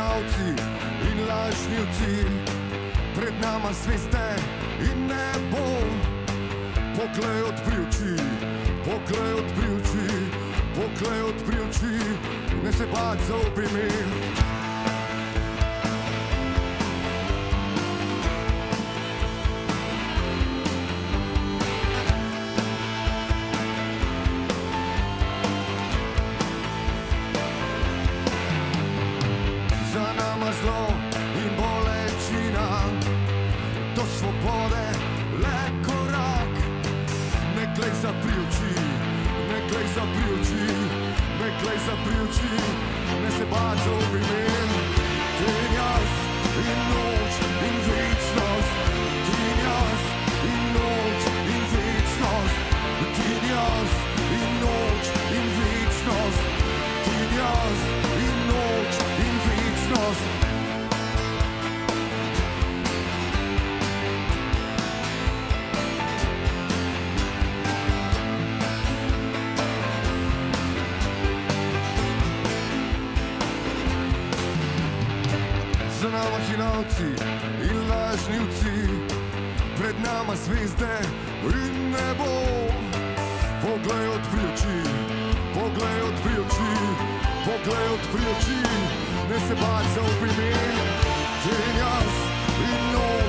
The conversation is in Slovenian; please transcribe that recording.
hinavci in lažnivci, pred nama zveste in nebo. Poglej, odpri oči, poglej, odpri oči, poglej, odpri oči, ne se bać, zaupaj mi. Za nama zlo in bolečina, do svobode le korak. Ne glej zapri oči, ne glej zapri oči, ne glej zapri oči, ne se bać, zaupaj mi. Ti in jaz in noč in večnost, ti in jaz in noč in večnost, ti in jaz in noč in večnost, ti in jaz in noč in večnost. Za nama hinavci in lažnivci, pred nama zvezde in nebo. Poglej, odpri oči, poglej, odpri oči, poglej, odpri oči, ne se bać, zaupaj mi. Ti in jaz in noč